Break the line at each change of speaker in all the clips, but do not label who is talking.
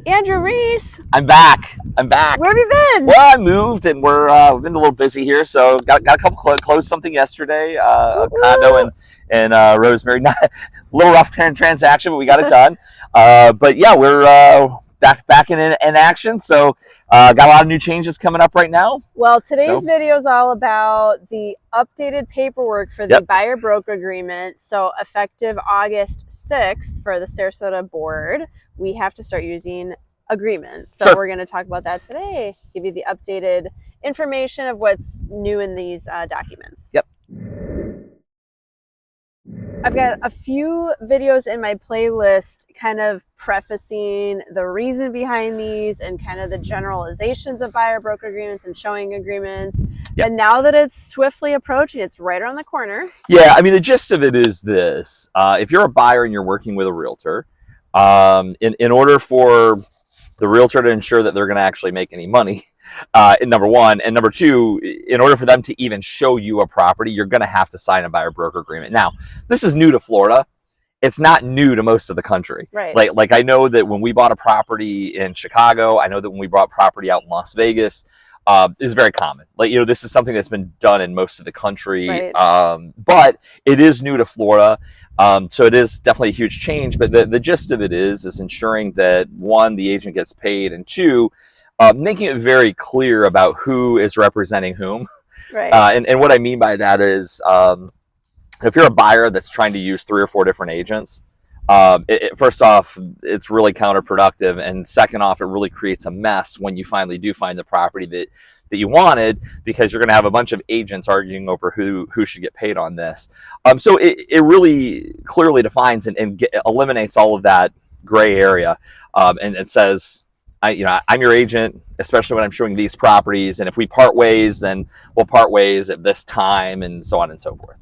Andrew Reese.
I'm back. I'm back.
Where have you been?
Well, I moved, and we've been a little busy here. So got a couple closed something yesterday. A condo in Rosemary. Not a little rough transaction, but we got it done. But yeah, we're back in action. So got a lot of new changes coming up right now.
Well, today's video is all about the updated paperwork for the buyer broker agreement. So effective August 6th for the Sarasota board, we have to start using agreements. So we're going to talk about that today, give you the updated information of what's new in these documents.
Yep.
I've got a few videos in my playlist kind of prefacing the reason behind these and kind of the generalizations of buyer broker agreements and showing agreements. And now that it's swiftly approaching, it's right around the corner.
Yeah, I mean, the gist of it is this. If you're a buyer and you're working with a realtor, in order for the realtor to ensure that they're going to actually make any money, number one, and number two, in order for them to even show you a property, you're going to have to sign a buyer broker agreement. Now, this is new to Florida. It's not new to most of the country.
Right.
Like I know that when we bought a property in Chicago, I know that when we bought property out in Las Vegas, it's very common. Like, you know, this is something that's been done in most of the country, but it is new to Florida. So it is definitely a huge change, but the gist of it is ensuring that, one, the agent gets paid, and two, making it very clear about who is representing whom.
Right.
And what I mean by that is, if you're a buyer that's trying to use 3 or 4 different agents, first off, it's really counterproductive, and second off, it really creates a mess when you finally do find the property that you wanted, because you're going to have a bunch of agents arguing over who should get paid on this. So it really clearly defines and eliminates all of that gray area, and it says, I'm your agent, especially when I'm showing these properties, and if we part ways, then we'll part ways at this time, and so on and so forth.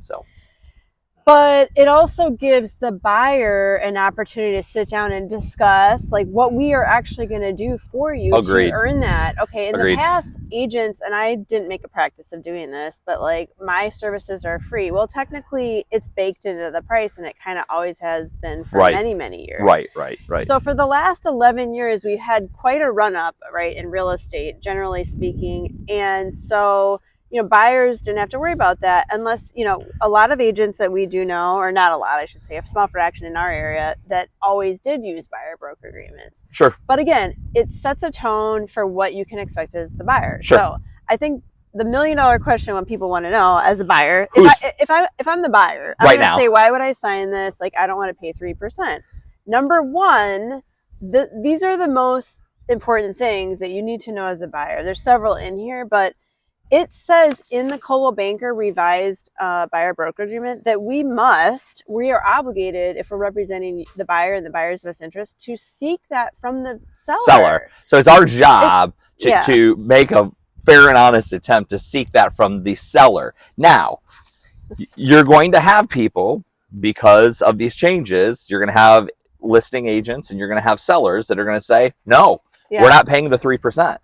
But it also gives the buyer an opportunity to sit down and discuss like what we are actually going to do for you to earn that. Okay, in the past, agents, and I didn't make a practice of doing this, but like my services are free. Well, technically it's baked into the price, and it kind of always has been for many, many years.
Right.
So for the last 11 years, we've had quite a run up, right, in real estate, generally speaking. And so, you know, buyers didn't have to worry about that unless, you know, a lot of agents that we do know, or not a lot, I should say, a small fraction in our area that always did use buyer broker agreements.
Sure.
But again, it sets a tone for what you can expect as the buyer.
Sure.
So I think the $1 million question when people want to know as a buyer, if I'm the buyer, I'm going to say, why would I sign this? Like, I don't want to pay 3%. Number one, these are the most important things that you need to know as a buyer. There's several in here, but it says in the Coldwell Banker revised buyer broker agreement that we are obligated, if we're representing the buyer and the buyer's best interest, to seek that from the seller.
So it's our job to make a fair and honest attempt to seek that from the seller. Now, you're going to have people, because of these changes, you're going to have listing agents and you're going to have sellers that are going to say, no, we're not paying the 3%.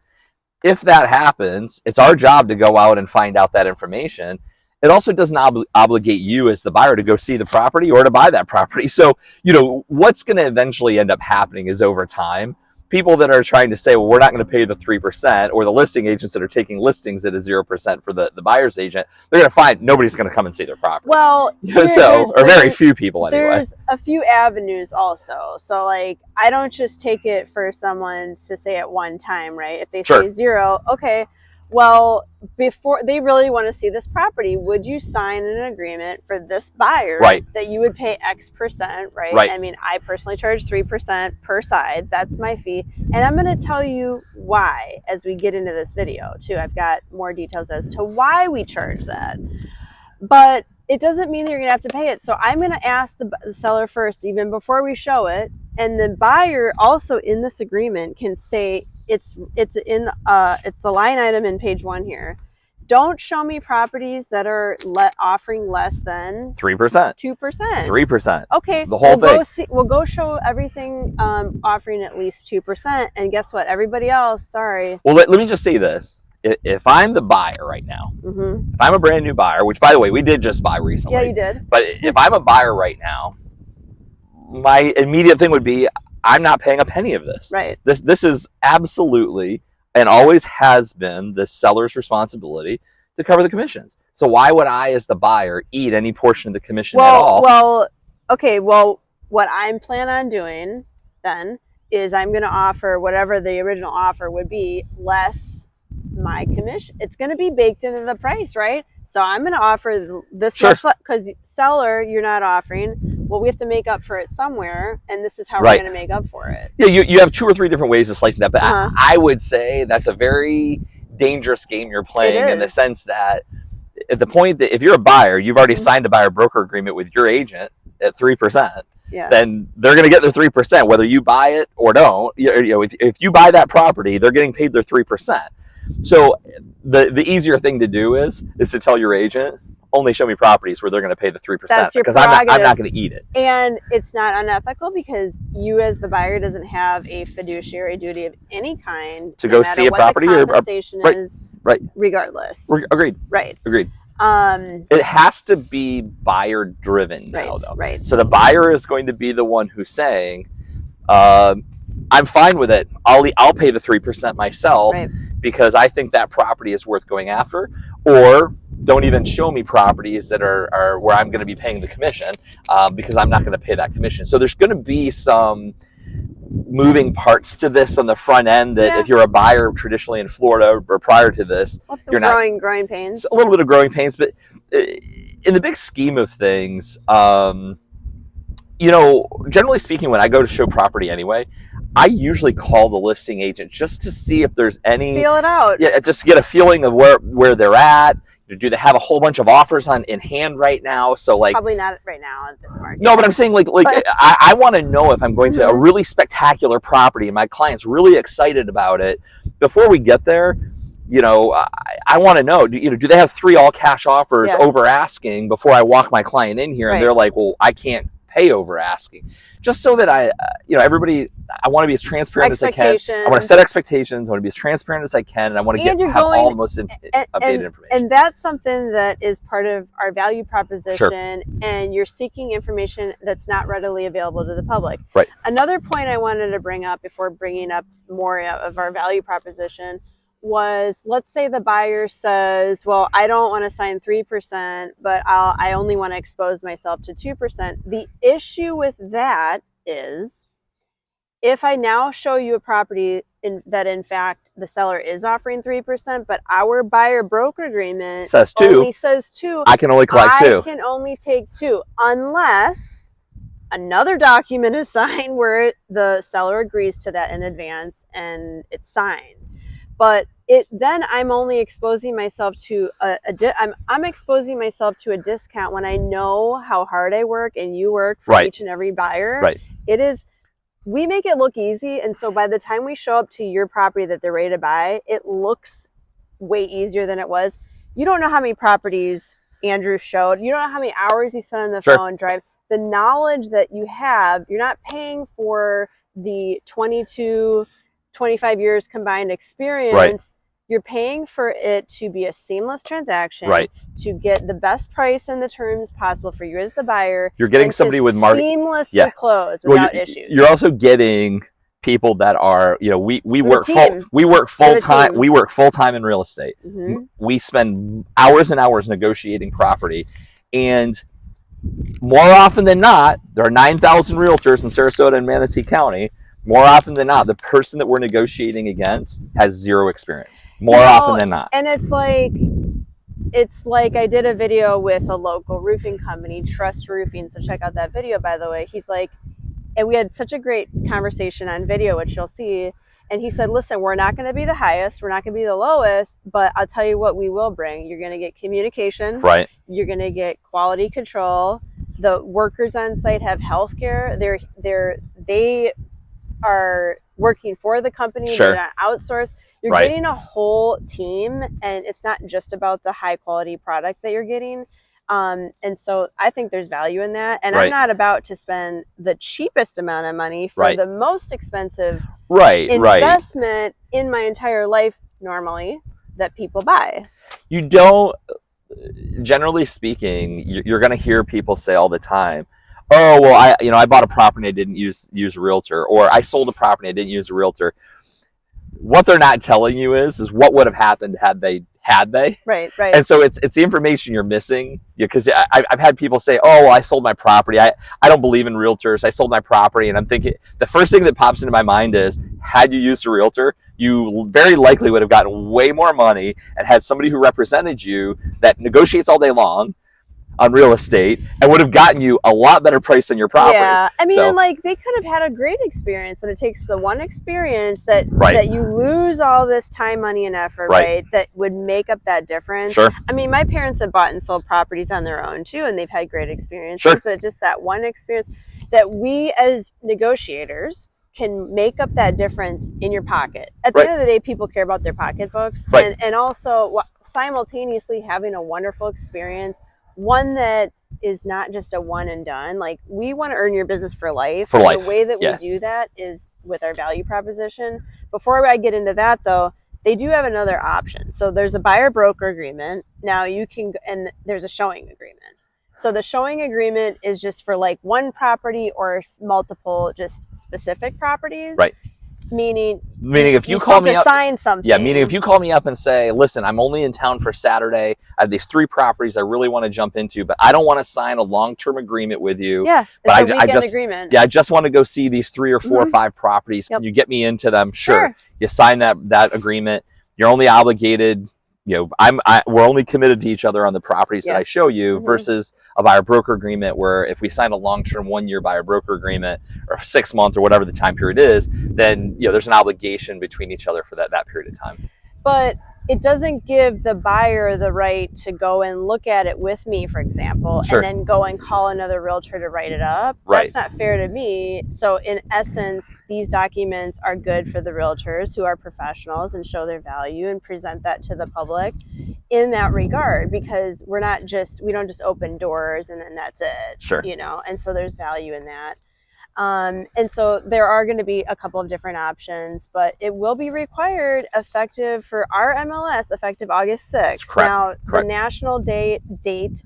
If that happens, it's our job to go out and find out that information. It also doesn't obligate you as the buyer to go see the property or to buy that property. So, you know, what's going to eventually end up happening is, over time, people that are trying to say, well, we're not going to pay the 3%, or the listing agents that are taking listings at a 0% for the buyer's agent, they're going to find nobody's going to come and see their property.
Well,
or very few people anyway.
There's a few avenues also. So like, I don't just take it for someone to say at one time, right? If they say 0, okay, well, before they really want to see this property, would you sign an agreement for this buyer that you would pay X%, right? I mean, I personally charge 3% per side. That's my fee. And I'm going to tell you why as we get into this video too. I've got more details as to why we charge that. But it doesn't mean that you're going to have to pay it. So I'm going to ask the seller first, even before we show it. And the buyer also in this agreement can say, it's the line item in page 1 here. Don't show me properties that are offering less than
3%,
2%,
3%.
Okay,
the whole thing.
We'll go show everything offering at least 2%, and guess what? Everybody else, sorry.
Well, let me just say this: if I'm the buyer right now, if I'm a brand new buyer, which by the way we did just buy recently,
yeah, you did.
But if I'm a buyer right now, my immediate thing would be, I'm not paying a penny of this.
Right.
This is absolutely and always has been the seller's responsibility to cover the commissions. So why would I, as the buyer, eat any portion of the commission at all?
Well, okay. Well, what I'm planning on doing then is I'm going to offer whatever the original offer would be less my commission. It's going to be baked into the price, right? So I'm going to offer this much because seller, you're not offering. Well, we have to make up for it somewhere, and this is how we're going to make up for it.
Yeah, you have 2 or 3 different ways of slicing that, but I would say that's a very dangerous game you're playing in the sense that at the point that if you're a buyer, you've already signed a buyer broker agreement with your agent at 3%.
Yeah.
Then they're going to get their 3%, whether you buy it or don't. You know, if you buy that property, they're getting paid their 3%. So the easier thing to do is to tell your agent, only show me properties where they're going to pay the 3%.
That's your
because I'm not going to eat it.
And it's not unethical because you as the buyer doesn't have a fiduciary duty of any kind
to go see a property
or right. Regardless.
Agreed.
Right.
Agreed. It has to be buyer driven now, though.
Right.
So the buyer is going to be the one who's saying, I'm fine with it. I'll pay the 3% myself because I think that property is worth going after. Or don't even show me properties that are where I'm going to be paying the commission because I'm not going to pay that commission. So there's going to be some moving parts to this on the front end that if you're a buyer traditionally in Florida or prior to this,
you're not growing pains.
A little bit of growing pains, but in the big scheme of things, you know, generally speaking, when I go to show property anyway, I usually call the listing agent just to see if there's any
feel it out.
Yeah, just to get a feeling of where they're at. Do they have a whole bunch of offers in hand right now? So like
probably not right now at this market.
No, but I'm saying I want to know if I'm going to a really spectacular property and my client's really excited about it. Before we get there, you know, I want to know, do they have 3 all cash offers over asking before I walk my client in here and they're like, well, I can't pay over asking. Just so that everybody, I want to be as transparent as I can. I want to set expectations. I want to be as transparent as I can, and I want to have all the most updated information.
And that's something that is part of our value proposition. And you're seeking information that's not readily available to the public.
Right.
Another point I wanted to bring up before bringing up more of our value proposition was, let's say the buyer says, well, I don't want to sign 3%, but I only want to expose myself to 2%. The issue with that is if I now show you a property that in fact the seller is offering 3%, but our buyer broker agreement only says 2,
I can only collect 2.
I can only take 2 unless another document is signed where the seller agrees to that in advance and it's signed. But then I'm only exposing myself to I'm exposing myself to a discount when I know how hard I work and you work for each and every buyer.
Right.
We make it look easy, and so by the time we show up to your property that they're ready to buy, it looks way easier than it was. You don't know how many properties Andrew showed. You don't know how many hours he spent on the phone drive. The knowledge that you have, you're not paying for the 25 years combined experience. You're paying for it to be a seamless transaction, to get the best price and the terms possible for you as the buyer.
You're getting somebody with
seamlessly close without issues.
You're also getting people that are, you know, we work full time in real estate. We spend hours and hours negotiating property, and more often than not, there are 9,000 realtors in Sarasota and Manatee County. More often than not, the person that we're negotiating against has 0 experience. More often than not.
And it's like I did a video with a local roofing company, Trust Roofing. So check out that video, by the way. He's like, and we had such a great conversation on video, which you'll see. And he said, listen, we're not going to be the highest. We're not going to be the lowest. But I'll tell you what we will bring. You're going to get communication.
Right.
You're going to get quality control. The workers on site have health care. They are working for the company. They're not outsourced. You're getting a whole team, and it's not just about the high quality product that you're getting. And so I think there's value in that. And I'm not about to spend the cheapest amount of money for the most expensive investment in my entire life normally that people buy.
You don't, generally speaking, you're going to hear people say all the time, oh, well, I bought a property, I didn't use a realtor, or I sold a property, I didn't use a realtor. What they're not telling you is what would have happened had they.
Right.
And so it's the information you're missing, because I've had people say, oh, well, I sold my property, I don't believe in realtors, I sold my property. And I'm thinking, the first thing that pops into my mind is, had you used a realtor, you very likely would have gotten way more money and had somebody who represented you that negotiates all day long on real estate and would have gotten you a lot better price than your property.
Yeah, I mean, and like, they could have had a great experience, but it takes the one experience that you lose all this time, money, and effort, right? That would make up that difference.
Sure.
I mean, my parents have bought and sold properties on their own too, and they've had great experiences. But just that one experience that we as negotiators can make up that difference in your pocket. At the end of the day, people care about their pocketbooks, and also simultaneously having a wonderful experience, one that is not just a one and done. Like, we want to earn your business for life. The way that we do that is with our value proposition. Before I get into that, though, they do have another option. So there's a buyer broker agreement. Now you can, and there's a showing agreement. So the showing agreement is just for like one property or multiple just specific properties.
Right.
Meaning
if you call me up,
sign something.
Yeah, meaning if you call me up and say, listen, I'm only in town for Saturday, I have these 3 properties I really want to jump into, but I don't want to sign a long-term agreement with you.
Yeah,
but
I
just want to go see these 3 or 4 or 5 properties. Can you get me into them? Sure. You sign that agreement. You're only obligated, we're only committed to each other on the properties that I show you, versus a buyer broker agreement, where if we sign a long-term 1-year buyer broker agreement, or 6 months, or whatever the time period is, then there's an obligation between each other for that period of time.
But it doesn't give the buyer the right to go and look at it with me, for example, and then go and call another realtor to write it up. That's not fair to me. So in essence, these documents are good for the realtors who are professionals and show their value and present that to the public in that regard, because we don't just open doors and then that's it. And so there's value in that. And so there are going to be a couple of different options, but it will be required effective for our MLS, effective August 6th. Now, the national date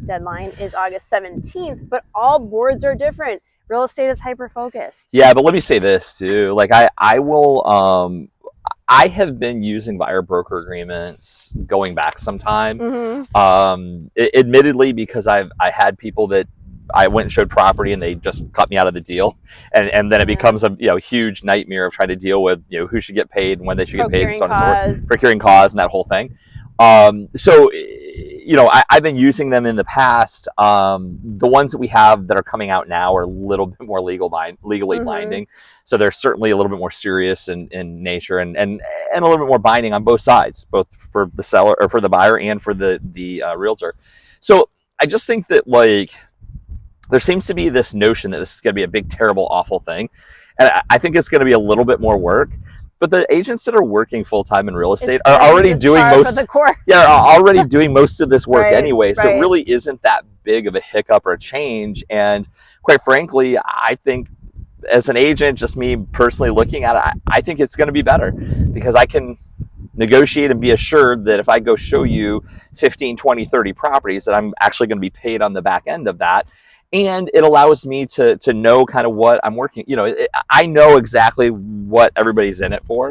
deadline is August 17th, but all boards are different. Real estate is hyper-focused.
Yeah, but let me say this too. Like, I will, I have been using buyer broker agreements going back some time. Admittedly, because I had people that I went and showed property and they just cut me out of the deal, and then it becomes a huge nightmare of trying to deal with who should get paid and when they should get paid, and so on and so forth, procuring cause and that whole thing. So I've been using them in the past. The ones that we have that are coming out now are a little bit more legally binding, so they're certainly a little bit more serious in nature, and a little bit more binding on both sides, both for the seller or for the buyer and for the realtor. So I just think that, like, there seems to be this notion that this is going to be a big, terrible, awful thing. And I think it's going to be a little bit more work. But the agents that are working full-time in real estate are already doing already doing most of this work anyway. So it really isn't that big of a hiccup or a change. And quite frankly, I think as an agent, just me personally looking at it, I think it's going to be better, because I can negotiate and be assured that if I go show you 15, 20, 30 properties, that I'm actually going to be paid on the back end of that. And it allows me to know kind of what I'm working. I know exactly what everybody's in it for.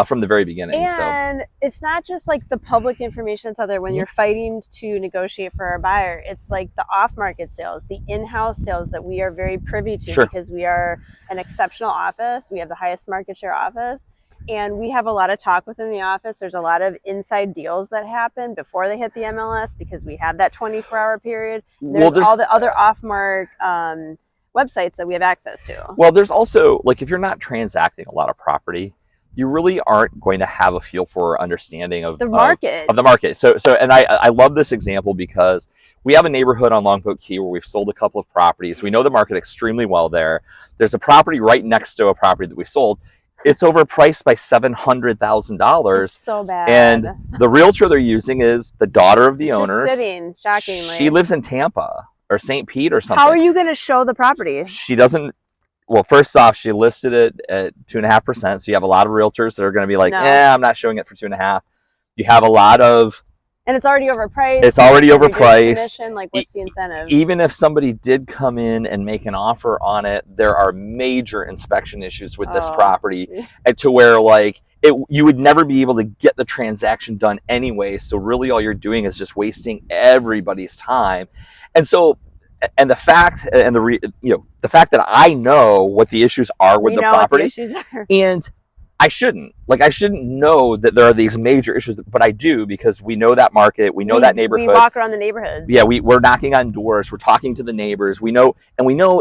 From the very beginning.
And it's not just like the public information that's out there when you're fighting to negotiate for our buyer. It's like the off-market sales, the in-house sales that we are very privy to, because we are an exceptional office. We have the highest market share office. And we have a lot of talk within the office. There's a lot of inside deals that happen before they hit the MLS, because we have that 24-hour period. There's all the other off-mark websites that we have access to.
Well, there's also, like, if you're not transacting a lot of property, you really aren't going to have a feel for understanding of the market. So, and I love this example, because we have a neighborhood on Longboat Key where we've sold a couple of properties. We know the market extremely well there. There's a property right next to a property that we sold. It's overpriced by $700,000.
So bad.
And the realtor they're using is the daughter of the owners.
Sitting, shockingly.
She lives in Tampa or St. Pete or something.
How are you going to show the property?
She doesn't. Well, first off, she listed it at 2.5%. So you have a lot of realtors that are going to be like, I'm not showing it for 2.5. You have a lot of
And it's already overpriced.
It's already overpriced.
Like, what's the incentive?
Even if somebody did come in and make an offer on it, there are major inspection issues with this property, to where like you would never be able to get the transaction done anyway. So really, all you're doing is just wasting everybody's time. And so, and the fact and the fact that I know what the issues are with the property, and I shouldn't know that there are these major issues, but I do, because we know that market, we know that neighborhood.
We walk around the neighborhood.
Yeah, we're knocking on doors, we're talking to the neighbors. We know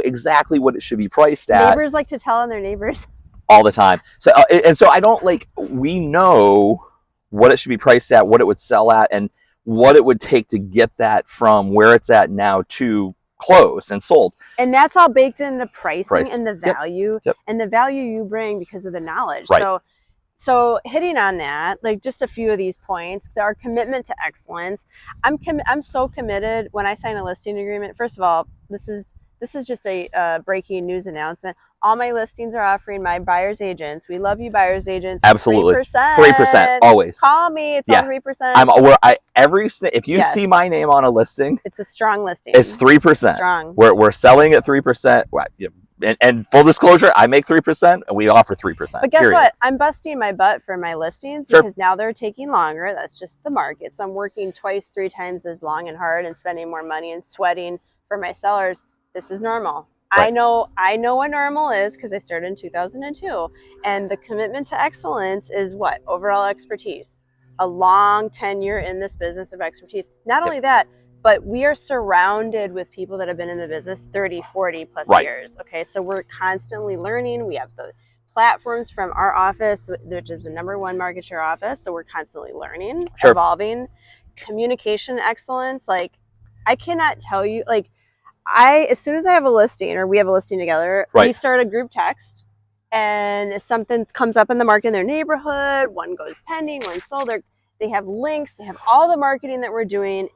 exactly what it should be priced at.
Neighbors like to tell on their neighbors
all the time. So I don't we know what it should be priced at, what it would sell at, and what it would take to get that from where it's at now to closed and sold.
And that's all baked into pricing and the value and the value you bring because of the knowledge.
Right.
So hitting on that, like just a few of these points, our commitment to excellence. I'm so committed when I sign a listing agreement. First of all, this is just a breaking news announcement. All my listings are offering my buyer's agents. We love you, buyer's agents.
Absolutely, 3% always.
Call me. It's all 3%.
If you see my name on a listing,
it's a strong listing.
It's 3%.
Strong.
We're selling at 3%. And full disclosure, I make 3%, and we offer 3%.
But guess what? I'm busting my butt for my listings because now they're taking longer. That's just the market. So I'm working 2-3 times as long and hard and spending more money and sweating for my sellers. This is normal. Right. I know what normal is because I started in 2002. And the commitment to excellence is what? Overall expertise. A long tenure in this business of expertise. Not only that, but we are surrounded with people that have been in the business 30, 40 plus years. Okay, so we're constantly learning. We have the platforms from our office, which is the #1 market share office. So we're constantly learning, evolving. Communication excellence. Like, I cannot tell you, like, as soon as I have a listing or we have a listing together, we start a group text, and if something comes up in the market in their neighborhood, one goes pending, one sold, they have links, they have all the marketing that we're doing.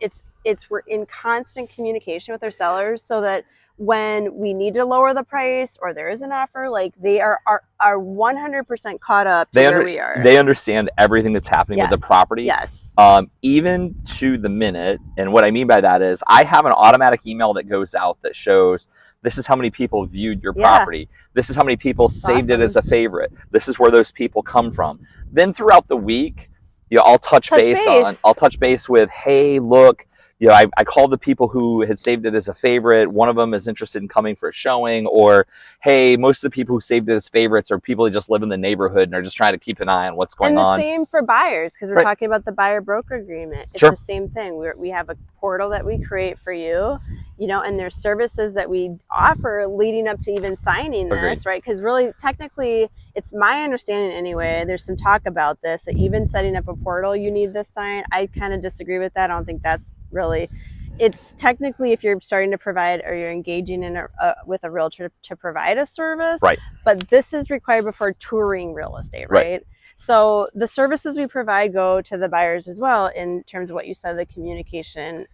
We're in constant communication with our sellers so that when we need to lower the price or there is an offer, like they are 100% caught up to where we are.
They understand everything that's happening with the property.
Yes.
Even to the minute. And what I mean by that is I have an automatic email that goes out that shows this is how many people viewed your property. This is how many people saved it as a favorite. This is where those people come from. Then throughout the week, I'll touch base with, hey, look, I called the people who had saved it as a favorite. One of them is interested in coming for a showing. Or, hey, most of the people who saved it as favorites are people who just live in the neighborhood and are just trying to keep an eye on what's going on.
And the same for buyers, because we're talking about the buyer-broker agreement. It's the same thing. We have a portal that we create for you, and there's services that we offer leading up to even signing this, right? Because really, technically, it's my understanding anyway, there's some talk about this, that even setting up a portal, you need this sign. I kind of disagree with that. I don't think that's really, it's technically if you're starting to provide or you're engaging in with a realtor to provide a service, but this is required before touring real estate, right? So the services we provide go to the buyers as well in terms of what you said, the communication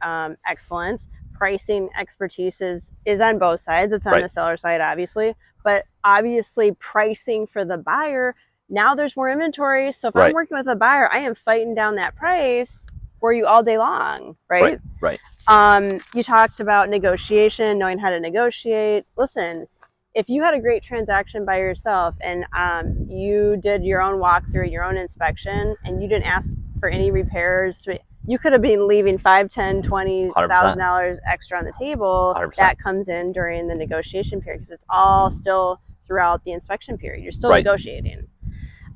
excellence. Pricing expertise is on both sides. It's on the seller side, obviously, but obviously pricing for the buyer, now there's more inventory. So if I'm working with a buyer, I am fighting down that price for you all day long, right? You talked about negotiation, knowing how to negotiate. Listen, if you had a great transaction by yourself and you did your own walkthrough, your own inspection, and you didn't ask for any repairs, you could have been leaving $5,000, $10,000, $20,000 extra on the table. 100%. That comes in during the negotiation period because it's all still throughout the inspection period. You're still negotiating.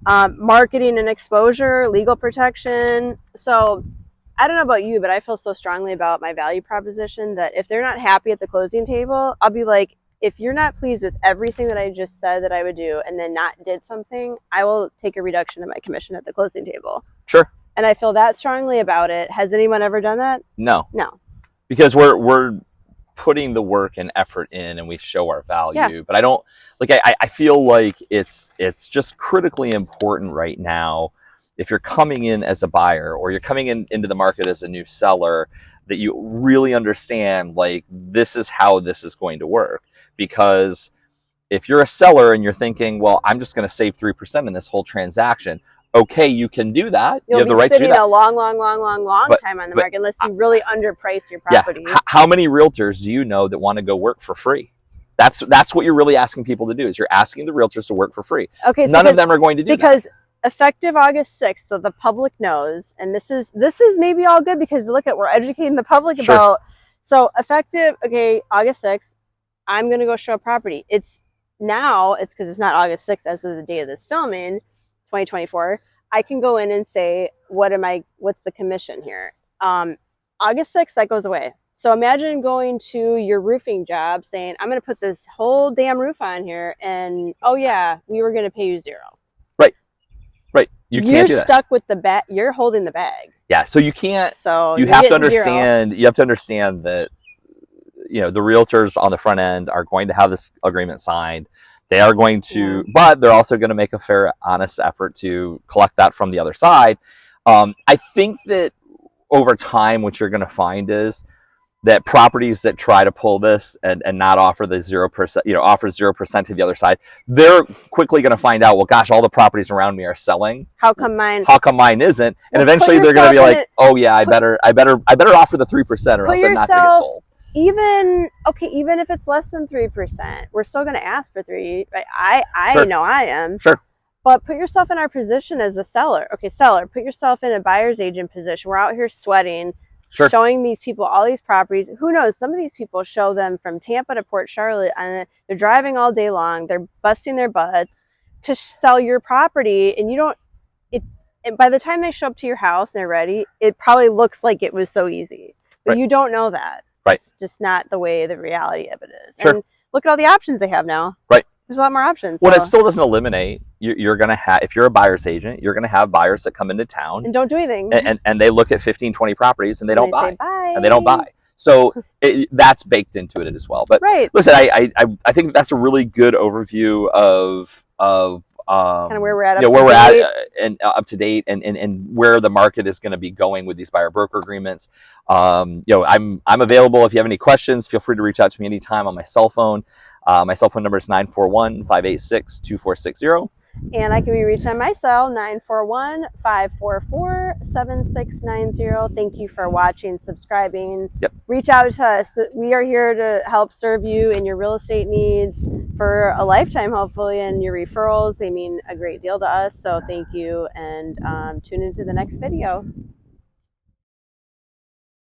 Marketing and exposure, legal protection. So I don't know about you, but I feel so strongly about my value proposition that if they're not happy at the closing table, I'll be like, if you're not pleased with everything that I just said that I would do and then not did something, I will take a reduction in my commission at the closing table.
Sure.
And I feel that strongly about it. Has anyone ever done that?
No.
No.
Because we're putting the work and effort in and we show our value. But I don't, I feel like it's just critically important right now, if you're coming in as a buyer or you're coming into the market as a new seller, that you really understand, this is how this is going to work. Because if you're a seller and you're thinking, well, I'm just going to save 3% in this whole transaction, okay, you can do that.
You'll
you have the
be
right to do
sitting
that.
a long time on the market unless you really underprice your
Yeah,
property.
how many realtors do you know that want to go work for free? That's what you're really asking people to do, is you're asking the realtors to work for free.
Okay, so
None of them are going to do
because
that.
effective August 6th, so the public knows, and this is maybe all good because look at, we're educating the public
Sure.
about, so effective, okay, August 6th, I'm going to go show a property. It's because it's not August 6th as of the day of this filming, 2024. I can go in and say, what's the commission here? August 6th, that goes away. So imagine going to your roofing job saying, I'm going to put this whole damn roof on here, and oh yeah, we were going to pay you $0.
Right. You can't do that.
You're stuck with the bag. You're holding the bag.
Yeah. So you can't.
So
You have to understand. You have to understand that, the realtors on the front end are going to have this agreement signed. They are going to, but they're also going to make a fair, honest effort to collect that from the other side. I think that over time, what you're going to find is that properties that try to pull this and not offer the 0%, offer 0% to the other side, they're quickly going to find out, well, gosh, all the properties around me are selling.
How come mine
isn't? And eventually they're going to be like, oh yeah, I better offer the 3%, or else I'm not going to get sold.
Even if it's less than 3%, we're still going to ask for 3%. I
Sure.
know I am.
Sure.
But put yourself in our position as a seller. Okay, seller, put yourself in a buyer's agent position. We're out here sweating,
Sure.
showing these people all these properties. Who knows? Some of these people show them from Tampa to Port Charlotte, and they're driving all day long. They're busting their butts to sell your property, and you don't. And by the time they show up to your house and they're ready, it probably looks like it was so easy, but you don't know that.
Right.
It's just not the way the reality of it is.
Sure.
And look at all the options they have now.
Right.
There's a lot more options.
Well, it still doesn't eliminate. You're going to have, if you're a buyer's agent, you're going to have buyers that come into town
and don't do anything.
And they look at 15, 20 proproperties and they don't buy.
Bye.
And they don't buy. So that's baked into it as well. But listen, I think that's a really good overview of
kind of where we're at,
and up to date, and where the market is going to be going with these buyer broker agreements. I'm available if you have any questions. Feel free to reach out to me anytime on my cell phone. My cell phone number is 941-586-2460.
And I can be reached on my cell, 941-544-7690. Thank you for watching, subscribing.
Yep.
Reach out to us. We are here to help serve you in your real estate needs for a lifetime, hopefully, and your referrals. They mean a great deal to us. So thank you, and tune into the next video.